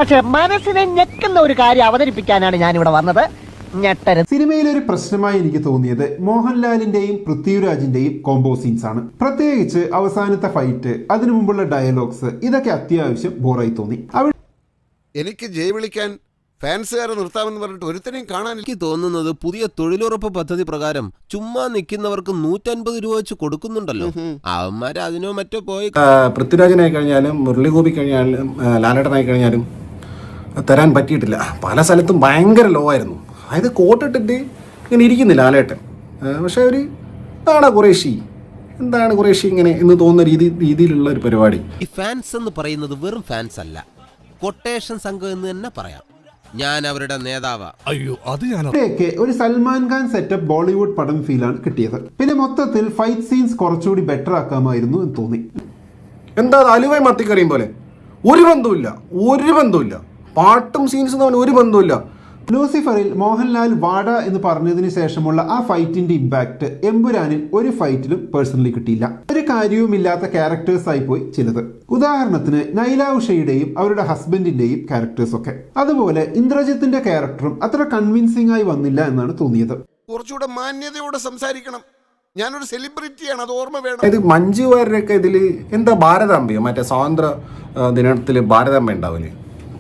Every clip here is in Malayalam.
പക്ഷെ മനസ്സിനെ ഞെക്കുന്ന ഒരു കാര്യം അവതരിപ്പിക്കാനാണ് ഞാൻ ഇവിടെ വന്നത്. സിനിമയിലെ ഒരു പ്രശ്നമായി എനിക്ക് തോന്നിയത് മോഹൻലാലിന്റെയും പൃഥ്വിരാജിന്റെയും കോംബോ സീൻസ് ആണ്. പ്രത്യേകിച്ച് അവസാനത്തെ ഫൈറ്റ്, അതിനു മുമ്പുള്ള ഡയലോഗ്സ്, ഇതൊക്കെ അത്യാവശ്യം ബോറായി തോന്നി. എനിക്ക് ജയ് വിളിക്കാൻ ഫാൻസുകാരെ നിർത്താമെന്ന് പറഞ്ഞിട്ട് ഒരുത്തനെയും കാണാൻ എനിക്ക് തോന്നുന്നത് പുതിയ തൊഴിലുറപ്പ് പദ്ധതി പ്രകാരം ചുമ്മാ നിൽക്കുന്നവർക്ക് 150 രൂപ വെച്ച് കൊടുക്കുന്നുണ്ടല്ലോ. അവന്മാര് അതിനോ മറ്റോ പോയി പൃഥ്വിരാജനായി കഴിഞ്ഞാലും മുരളിഗോപി കഴിഞ്ഞാലും ലാലേട്ടനായി കഴിഞ്ഞാലും തരാൻ പറ്റിയിട്ടില്ല. പല സ്ഥലത്തും ഭയങ്കര ലോ ആയിരുന്നു. അതായത് കോട്ടിട്ടിട്ട് ഇങ്ങനെ ഇരിക്കുന്നില്ല ലാലേട്ടൻ. പക്ഷെ ഒരു എന്താണ് കുറേശ്ശി ഇങ്ങനെ എന്ന് തോന്നുന്ന രീതിയിലുള്ള ഒരു പരിപാടി. ഈ ഫാൻസ് എന്ന് പറയുന്നത് വെറും ഫാൻസ് അല്ല, കൊട്ടേഷൻ സംഘം എന്ന് തന്നെ പറയാം. ഞാൻ അവരുടെ നേതാവാ. അയ്യോ അത് ഒരു സൽമാൻ ഖാൻ സെറ്റപ്പ് ബോളിവുഡ് പടം ഫീലാണ് കിട്ടിയത്. പിന്നെ മൊത്തത്തിൽ ഫൈറ്റ് സീൻസ് കുറച്ചുകൂടി ബെറ്റർ ആക്കാമായിരുന്നു എന്ന് തോന്നി. എന്താ അലുവായി മത്തിക്കറിയും പോലെ ഒരു ബന്ധവുമില്ല. പാട്ടും സീൻസും തമ്മിൽ ഒരു ബന്ധവുമില്ല. ലൂസിഫറിൽ മോഹൻലാൽ വാഡ എന്ന് പറഞ്ഞതിന് ശേഷമുള്ള ആ ഫൈറ്റിന്റെ ഇമ്പാക്ട് എമ്പുരാനിൽ ഒരു ഫൈറ്റിലും പേഴ്സണലി കിട്ടിയില്ല. ഒരു കാര്യവുമില്ലാത്ത ക്യാരക്ടേഴ്സ് ആയി പോയി ചിലത്. ഉദാഹരണത്തിന് നൈല ഉഷയുടെയും അവരുടെ ഹസ്ബൻഡിന്റെയും ക്യാരക്ടേഴ്സ് ഒക്കെ. അതുപോലെ ഇന്ദ്രജിത്തിന്റെ ക്യാരക്ടറും അത്ര കൺവിൻസിംഗ് ആയി വന്നില്ല എന്നാണ് തോന്നിയത്. കുറച്ചുകൂടെ മാന്യതയോടെ സംസാരിക്കണം. ഞാനൊരു സെലിബ്രിറ്റിയാണ്, അത് ഓർമ്മ വേണം. ഇത് മഞ്ജു വാര്യരൊക്കെ ഇതില് എന്താ ഭാരതാംബയോ മറ്റേ സ്വാതന്ത്ര്യ ദിനത്തില് ഭാരതാംബ ഉണ്ടാവില്ലേ,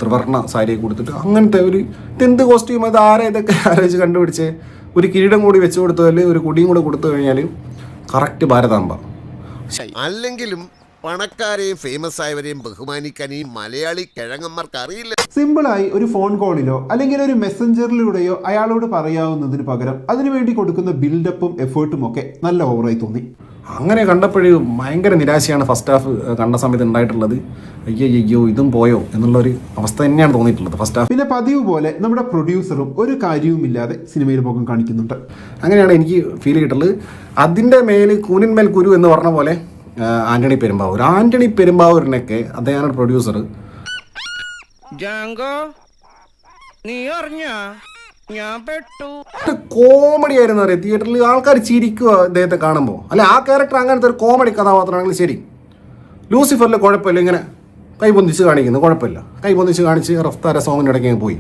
ത്രിവർണ്ണ സാരിയെ കൊടുത്തിട്ട് അങ്ങനത്തെ ഒരു എന്ത് കോസ്റ്റ്യൂം, അത് ആരെ ഇതൊക്കെ ആലോചിച്ച് കണ്ടുപിടിച്ച് ഒരു കിരീടം കൂടി വെച്ച് കൊടുത്താൽ ഒരു കുടിയും കൂടെ കൊടുത്തു കഴിഞ്ഞാൽ കറക്റ്റ് ഭാരതാംബ. അല്ലെങ്കിലും പണക്കാരെയും ഫേമസ് ആയവരെയും ബഹുമാനിക്കാൻ ഈ മലയാളി കിഴങ്ങന്മാർക്ക് അറിയില്ല. സിമ്പിളായി ഒരു ഫോൺ കോളിലോ അല്ലെങ്കിൽ ഒരു മെസ്സഞ്ചറിലൂടെയോ അയാളോട് പറയാവുന്നതിന് പകരം അതിനുവേണ്ടി കൊടുക്കുന്ന ബിൽഡപ്പും എഫേർട്ടും ഒക്കെ നല്ല ഓവറായി തോന്നി. അങ്ങനെ കണ്ടപ്പോഴേ ഭയങ്കര നിരാശയാണ് ഫസ്റ്റ് ഹാഫ് കണ്ട സമയത്ത് ഉണ്ടായിട്ടുള്ളത്. അയ്യോ ഇതും പോയോ എന്നുള്ളൊരു അവസ്ഥ തന്നെയാണ് തോന്നിയിട്ടുള്ളത് ഫസ്റ്റ് ഹാഫ്. പിന്നെ പതിവ് പോലെ നമ്മുടെ പ്രൊഡ്യൂസറും ഒരു കാര്യവുമില്ലാതെ സിനിമയിൽ മുഖം കാണിക്കുന്നുണ്ട്. അങ്ങനെയാണ് എനിക്ക് ഫീൽ ചെയ്തിട്ടുള്ളത്. അതിൻ്റെ മേൽ കൂനിന്മേൽ കുരു എന്ന് പറഞ്ഞ പോലെ ആന്റണി പെരുമ്പാവൂരിനൊക്കെ അദ്ദേഹമാണ് പ്രൊഡ്യൂസർ. കോമഡി ആയിരുന്നു അറിയാം. തിയേറ്ററിൽ ആൾക്കാർ ചിരിക്കുക അദ്ദേഹത്തെ കാണുമ്പോൾ. അല്ല, ആ ക്യാരക്ടർ അങ്ങനത്തെ ഒരു കോമഡി കഥാപാത്രമാണെങ്കിൽ ശരി. ലൂസിഫറിൽ കുഴപ്പമില്ല, ഇങ്ങനെ കൈപൊന്തിച്ച് കാണിക്കുന്നു, കുഴപ്പമില്ല. കൈപൊന്തിച്ച് കാണിച്ച് റഫ്താര സോങ്ങിൻ്റെ ഇടയ്ക്ക് പോയി.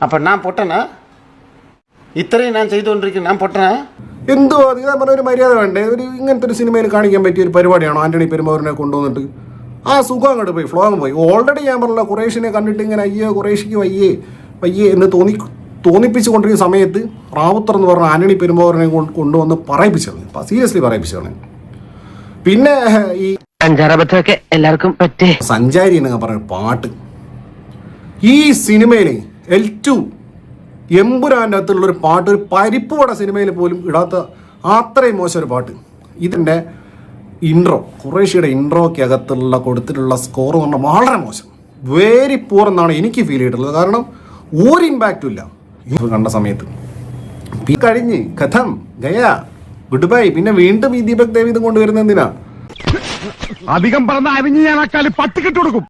അപ്പം ഞാൻ പൊട്ടനാ? ഇത്രയും ഞാൻ ചെയ്തുകൊണ്ടിരിക്കുന്നു, ഞാൻ പൊട്ടനാ? എന്തോ അത് ഞാൻ പറഞ്ഞ ഒരു മര്യാദ വേണ്ടേ? ഒരു ഇങ്ങനത്തെ ഒരു സിനിമയിൽ കാണിക്കാൻ പറ്റിയ ഒരു പരിപാടിയാണോ ആന്റണി പെരുമ്പാവൂരിനെ കൊണ്ടുവന്നിട്ട്? ആ സുഖം അങ്ങോട്ട് പോയി, ഫ്ലോ അങ്ങ് പോയി. ഓൾറെഡി ഞാൻ പറഞ്ഞില്ല, ഖുറേഷിനെ കണ്ടിട്ട് ഇങ്ങനെ അയ്യോ ഖുറേഷിക്ക് വയ്യേ എന്ന് തോന്നിപ്പിച്ചു കൊണ്ടിരിക്കുന്ന സമയത്ത് റാവുത്തർ എന്ന് പറഞ്ഞ ആന്റണി പെരുമ്പാവൂരിനെ കൊണ്ടുവന്ന് പറയിപ്പിച്ചത്, സീരിയസ്ലി പറയിപ്പിച്ചതാണ്. പിന്നെ ഈ അഞ്ചാറബദ്ധമൊക്കെ എല്ലാവർക്കും പറ്റേ. സഞ്ചാരി എന്നൊക്കെ പറഞ്ഞ പാട്ട് ഈ സിനിമയിൽ L2 എമ്പുരാൻ്റെ അകത്തുള്ളൊരു പാട്ട്, ഒരു പരിപ്പുവട സിനിമയിൽ പോലും ഇടാത്ത അത്രയും മോശം ഒരു പാട്ട്. ഇതിൻ്റെ ഇൻട്രോ, ഖുറേഷിയുടെ ഇൻട്രോയ്ക്ക് അകത്തുള്ള കൊടുത്തിട്ടുള്ള സ്കോർ എന്ന് പറഞ്ഞാൽ വളരെ മോശം, വെരി പൂർ എന്നാണ് എനിക്ക് ഫീൽ ചെയ്തിട്ടുള്ളത്. കാരണം ഒരു ഇമ്പാക്റ്റും ഇല്ല ഈ കണ്ട സമയത്ത്. കഴിഞ്ഞ് കഥം ഗയ ഗുഡ് ബൈ. പിന്നെ വീണ്ടും ഈ ദീപക് ദേവ് ഇത് കൊണ്ടുവരുന്ന എന്തിനാ? അധികം പറഞ്ഞ അരിഞ്ഞ് ഞാൻ ആ കാലി പട്ടിക്കിട്ട് കൊടുക്കും.